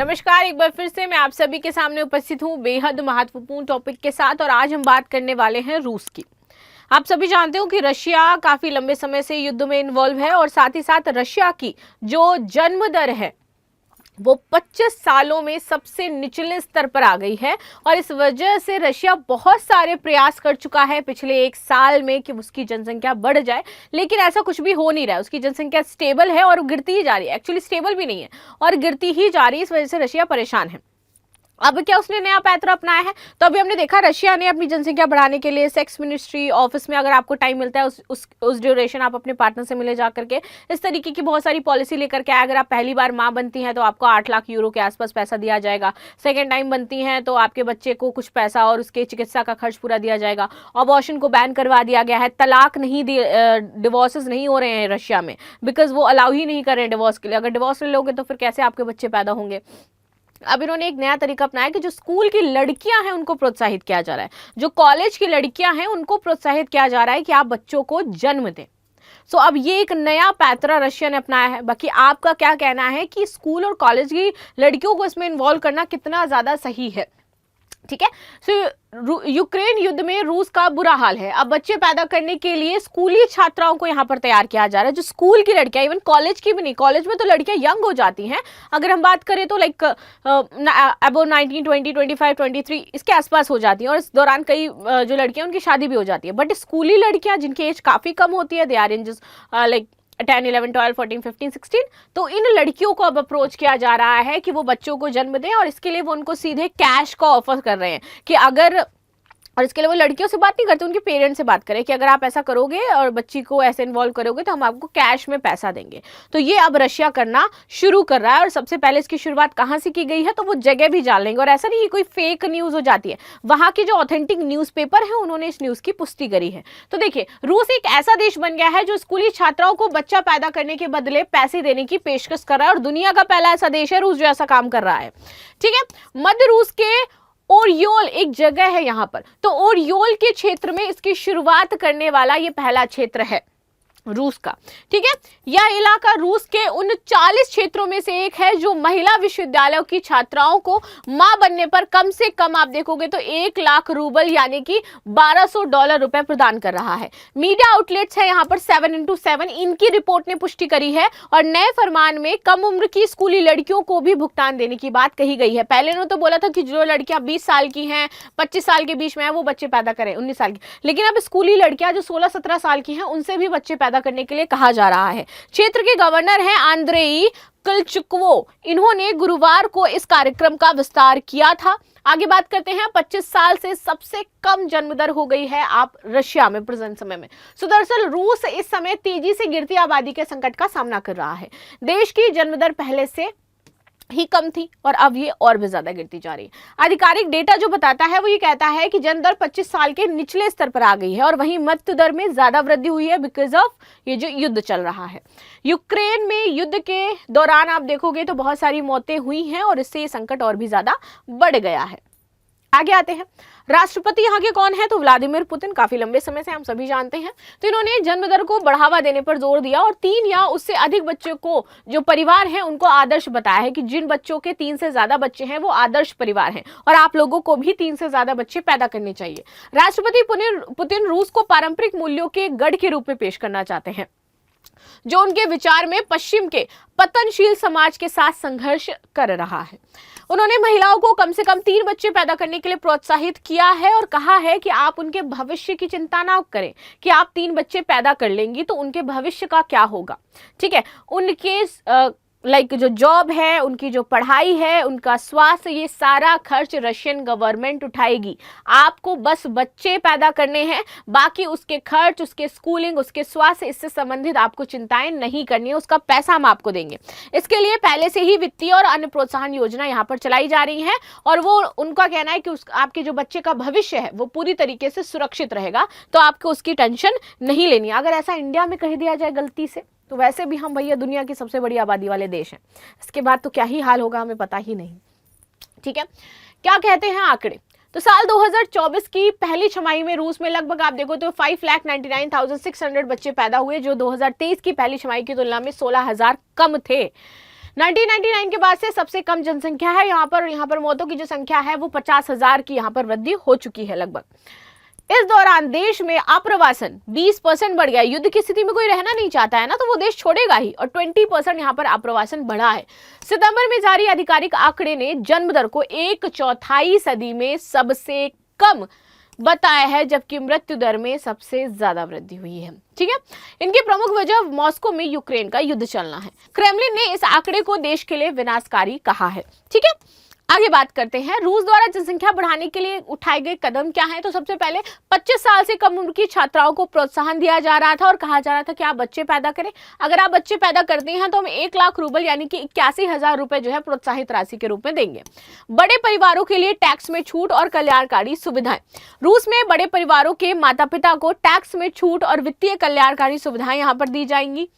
नमस्कार, एक बार फिर से मैं आप सभी के सामने उपस्थित हूँ बेहद महत्वपूर्ण टॉपिक के साथ। और आज हम बात करने वाले हैं रूस की। आप सभी जानते हो कि रशिया काफी लंबे समय से युद्ध में इन्वॉल्व है और साथ ही साथ रशिया की जो जन्म दर है वो 25 सालों में सबसे निचले स्तर पर आ गई है। और इस वजह से रशिया बहुत सारे प्रयास कर चुका है पिछले एक साल में कि उसकी जनसंख्या बढ़ जाए, लेकिन ऐसा कुछ भी हो नहीं रहा है। उसकी जनसंख्या स्टेबल है और गिरती ही जा रही है। एक्चुअली स्टेबल भी नहीं है और गिरती ही जा रही है। इस वजह से रशिया परेशान है। अब क्या उसने नया पैतरा अपनाया है? तो अभी हमने देखा रशिया ने अपनी जनसंख्या बढ़ाने के लिए सेक्स मिनिस्ट्री ऑफिस में, अगर आपको टाइम मिलता है उस ड्यूरेशन आप अपने पार्टनर से मिले जा करके, इस तरीके की बहुत सारी पॉलिसी लेकर के आए। अगर आप पहली बार माँ बनती हैं तो आपको 8 लाख यूरो के आसपास पैसा दिया जाएगा। सेकेंड टाइम बनती हैं तो आपके बच्चे को कुछ पैसा और उसके चिकित्सा का खर्च पूरा दिया जाएगा। अबॉर्शन को बैन करवा दिया गया है। तलाक नहीं, डिवोर्सेस नहीं हो रहे हैं रशिया में, बिकॉज वो अलाउ ही नहीं कर रहे हैं डिवोर्स के लिए। अगर डिवोर्स ले लोगे तो फिर कैसे आपके बच्चे पैदा होंगे? अब इन्होंने एक नया तरीका अपनाया कि जो स्कूल की लड़कियां हैं उनको प्रोत्साहित किया जा रहा है, जो कॉलेज की लड़कियां हैं उनको प्रोत्साहित किया जा रहा है कि आप बच्चों को जन्म दें। सो अब ये एक नया पैतरा रशिया ने अपनाया है। बाकी आपका क्या कहना है कि स्कूल और कॉलेज की लड़कियों को इसमें इन्वॉल्व करना कितना ज्यादा सही है? ठीक है। सो यूक्रेन युद्ध में रूस का बुरा हाल है। अब बच्चे पैदा करने के लिए स्कूली छात्राओं को यहाँ पर तैयार किया जा रहा है। जो स्कूल की लड़कियां, इवन कॉलेज की भी नहीं, कॉलेज में तो लड़कियां यंग हो जाती हैं। अगर हम बात करें तो लाइक अबव 19, 20, 25, 23 इसके आसपास हो जाती हैं। और इस दौरान कई जो लड़कियां उनकी शादी भी हो जाती है। बट स्कूली लड़कियां जिनकी एज काफी कम होती है, they are in just like 10, 11, 12, 14, 15, 16, तो इन लड़कियों को अब अप्रोच किया जा रहा है कि वो बच्चों को जन्म दें। और इसके लिए वो उनको सीधे कैश का ऑफर कर रहे हैं कि अगर, और इसके लिए वो लड़कियों से बात नहीं करते, उनके पेरेंट्स से बात करें कि अगर आप ऐसा करोगे और बच्ची को ऐसे इन्वॉल्व करोगे तो हम आपको कैश में पैसा देंगे। तो ये अब रशिया करना शुरू कर रहा है। और सबसे पहले इसकी शुरुआत कहाँ से की गई है तो वो जगह भी जान लेंगे। और ऐसा नहीं कि कोई फेक न्यूज हो जाती है, वहां के जो ऑथेंटिक न्यूज़पेपर है उन्होंने इस न्यूज की पुष्टि करी है। तो देखिए, रूस एक ऐसा देश बन गया है जो स्कूली छात्राओं को बच्चा पैदा करने के बदले पैसे देने की पेशकश कर रहा है। और दुनिया का पहला ऐसा देश है रूस जो ऐसा काम कर रहा है। ठीक है। मध्य रूस के ओरियोल एक जगह है यहाँ पर, तो ओरियोल के क्षेत्र में इसकी शुरुआत करने वाला ये पहला क्षेत्र है रूस का। ठीक है। यह इलाका रूस के उन 40 क्षेत्रों में से एक है जो महिला विश्वविद्यालयों की छात्राओं को मां बनने पर कम से कम आप देखोगे तो 1 लाख रूबल यानी कि $1200 रुपए प्रदान कर रहा है। मीडिया आउटलेट्स है यहाँ पर 7x7, इनकी रिपोर्ट ने पुष्टि करी है। और नए फरमान में कम उम्र की स्कूली लड़कियों को भी भुगतान देने की बात कही गई है। पहले ने तो बोला था कि जो लड़कियां 20 साल की हैं, 25 साल के बीच में है, वो बच्चे पैदा करें, 19 साल की। लेकिन अब स्कूली लड़कियां जो 16-17 साल की हैं उनसे भी बच्चे पैदा करने के लिए कहा जा रहा है। क्षेत्र के गवर्नर हैं आंद्रेई कलचुकोव, इन्होंने गुरुवार को इस कार्यक्रम का विस्तार किया था। आगे बात करते हैं। 25 साल से सबसे कम जन्म दर हो गई है आप रशिया में प्रेजेंट समय में। सो दरअसल रूस इस समय तेजी से गिरती आबादी के संकट का सामना कर रहा है। देश की जन्म दर पहले से ही कम थी और अब ये और भी ज्यादा गिरती जा रही है। आधिकारिक डेटा जो बताता है वो ये कहता है कि जन्म दर 25 साल के निचले स्तर पर आ गई है। और वहीं मृत्यु दर में ज्यादा वृद्धि हुई है बिकॉज ऑफ ये जो युद्ध चल रहा है। यूक्रेन में युद्ध के दौरान आप देखोगे तो बहुत सारी मौतें हुई हैं और इससे ये संकट और भी ज्यादा बढ़ गया है। आगे आते हैं। राष्ट्रपति यहाँ के कौन है तो व्लादिमीर पुतिन, काफी लंबे समय से हम सभी जानते हैं। तो इन्होंने जन्म दर को बढ़ावा देने पर जोर दिया और 3 या उससे अधिक बच्चों को जो परिवार हैं उनको आदर्श बताया है कि जिन बच्चों के 3 से ज्यादा बच्चे हैं वो आदर्श परिवार हैं और आप लोगों को भी 3 से ज्यादा बच्चे पैदा करने चाहिए। राष्ट्रपति पुतिन रूस को पारंपरिक मूल्यों के गढ़ के रूप में पेश करना चाहते हैं जो उनके विचार में पश्चिम के पतनशील समाज के साथ संघर्ष कर रहा है। उन्होंने महिलाओं को कम से कम 3 बच्चे पैदा करने के लिए प्रोत्साहित किया है और कहा है कि आप उनके भविष्य की चिंता ना करें कि आप 3 बच्चे पैदा कर लेंगी तो उनके भविष्य का क्या होगा। ठीक है। उनके जो जॉब है, उनकी जो पढ़ाई है, उनका स्वास्थ्य, ये सारा खर्च रशियन गवर्नमेंट उठाएगी। आपको बस बच्चे पैदा करने हैं, बाकी उसके खर्च, उसके स्कूलिंग, उसके स्वास्थ्य, इससे संबंधित आपको चिंताएं नहीं करनी है। उसका पैसा हम आपको देंगे। इसके लिए पहले से ही वित्तीय और अन्य प्रोत्साहन योजना यहाँ पर चलाई जा रही है। और वो उनका कहना है कि आपके जो बच्चे का भविष्य है वो पूरी तरीके से सुरक्षित रहेगा, तो आपको उसकी टेंशन नहीं लेनी। अगर ऐसा इंडिया में कह दिया जाए गलती से तो वैसे भी हम भैया दुनिया की सबसे बड़ी आबादी वाले देश हैं, इसके बाद तो क्या ही हाल होगा हमें पता ही नहीं। ठीक है। क्या कहते हैं आंकड़े? तो साल 2024 की पहली छमाही में रूस में लगभग आप देखो तो 5,99,600 बच्चे पैदा हुए जो 2023 की पहली छमाही की तुलना में 16,000 कम थे। 1999 के बाद से सबसे कम जनसंख्या है यहाँ पर मौतों की जो संख्या है वो 50,000 की यहाँ पर वृद्धि हो चुकी है लगभग। इस दौरान देश में आप्रवासन 20% बढ़ गया। युद्ध की स्थिति में कोई रहना नहीं चाहता है ना, तो वो देश छोड़ेगा ही, और 20% यहाँ पर आप्रवासन बढ़ा है। सितंबर में जारी आधिकारिक आंकड़े ने जन्म दर को 1/4 सदी में सबसे कम बताया है, जबकि मृत्यु दर में सबसे ज्यादा वृद्धि हुई है। ठीक है, इनकी प्रमुख वजह मॉस्को में यूक्रेन का युद्ध चलना है। क्रेमलिन ने इस आंकड़े को देश के लिए विनाशकारी कहा है। ठीक है, आगे बात करते हैं। रूस द्वारा जनसंख्या बढ़ाने के लिए उठाए गए कदम क्या हैं? तो सबसे पहले 25 साल से कम उम्र की छात्राओं को प्रोत्साहन दिया जा रहा था और कहा जा रहा था कि आप बच्चे पैदा करें। अगर आप बच्चे पैदा करते हैं तो हम 1 लाख रूबल यानी कि 81,000 रुपए जो है प्रोत्साहित राशि के रूप में देंगे। बड़े परिवारों के लिए टैक्स में छूट और कल्याणकारी सुविधाएं। रूस में बड़े परिवारों के माता पिता को टैक्स में छूट और वित्तीय कल्याणकारी सुविधाएं यहाँ पर दी जाएंगी।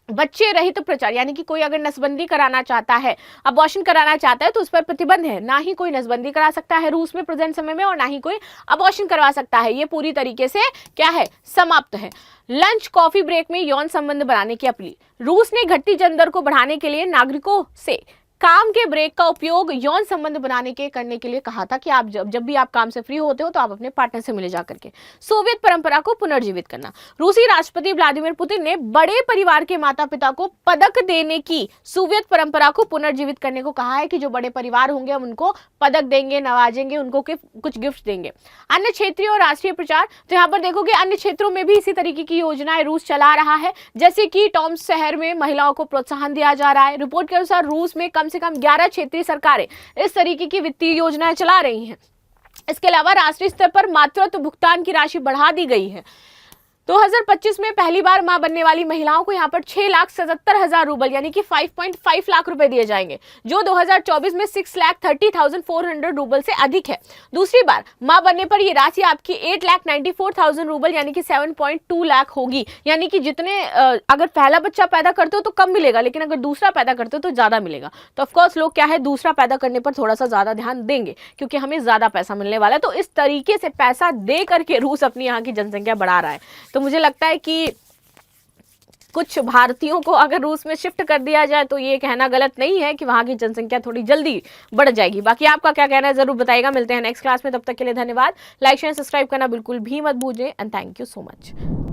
बच्चे रहित प्रचार, यानी कि कोई अगर नसबंदी कराना चाहता है, अबॉर्शन कराना चाहता है, तो उस पर प्रतिबंध है। ना ही कोई नसबंदी करा सकता है रूस में प्रेजेंट समय में, और ना ही कोई अबॉर्शन करवा सकता है। ये पूरी तरीके से क्या है, समाप्त है। लंच कॉफी ब्रेक में यौन संबंध बनाने की अपील। रूस ने घटती जन्म दर को बढ़ाने के लिए नागरिकों से काम के ब्रेक का उपयोग यौन संबंध बनाने के करने के लिए कहा था कि आप जब भी आप काम से फ्री होते हो तो आप अपने पार्टनर से मिले जाकर के। सोवियत परंपरा को पुनर्जीवित करना। रूसी राष्ट्रपति व्लादिमीर पुतिन ने बड़े परिवार के माता पिता को पदक देने की सोवियत परंपरा को पुनर्जीवित करने को कहा है कि जो बड़े परिवार होंगे हम उनको पदक देंगे, नवाजेंगे, उनको कुछ गिफ्ट देंगे। अन्य क्षेत्रीय और राष्ट्रीय प्रचार, तो यहाँ पर देखोगे अन्य क्षेत्रों में भी इसी तरीके की योजनाएं रूस चला रहा है, जैसे कि टॉम्स शहर में महिलाओं को प्रोत्साहन दिया जा रहा है। रिपोर्ट के अनुसार रूस में कम से कम 11 क्षेत्रीय सरकारें इस तरीके की वित्तीय योजनाएं चला रही हैं। इसके अलावा राष्ट्रीय स्तर पर मातृत्व भुगतान की राशि बढ़ा दी गई है। 2025 में पहली बार मां बनने वाली महिलाओं को यहाँ पर 6,77,000 रूबल यानी कि 5.5 लाख रुपए दिए जाएंगे, जो 2024 में 6,30,400 रूबल से अधिक है। दूसरी बार मां बनने पर ये राशि आपकी 8,94,000 रूबल यानी कि 7.2 लाख होगी। यानी कि जितने अगर पहला बच्चा पैदा करते हो तो कम मिलेगा, लेकिन अगर दूसरा पैदा करते हो तो ज्यादा मिलेगा। तो ऑफकोर्स लोग क्या है, दूसरा पैदा करने पर थोड़ा सा ज्यादा ध्यान देंगे, क्योंकि हमें ज्यादा पैसा मिलने वाला है। तो इस तरीके से पैसा दे करके रूस अपनी यहाँ की जनसंख्या बढ़ा रहा है। तो मुझे लगता है कि कुछ भारतीयों को अगर रूस में शिफ्ट कर दिया जाए तो ये कहना गलत नहीं है कि वहां की जनसंख्या थोड़ी जल्दी बढ़ जाएगी। बाकी आपका क्या कहना है जरूर बताइएगा। मिलते हैं नेक्स्ट क्लास में, तब तक के लिए धन्यवाद। लाइक शेयर सब्सक्राइब करना बिल्कुल भी मत भूलें and thank you so much.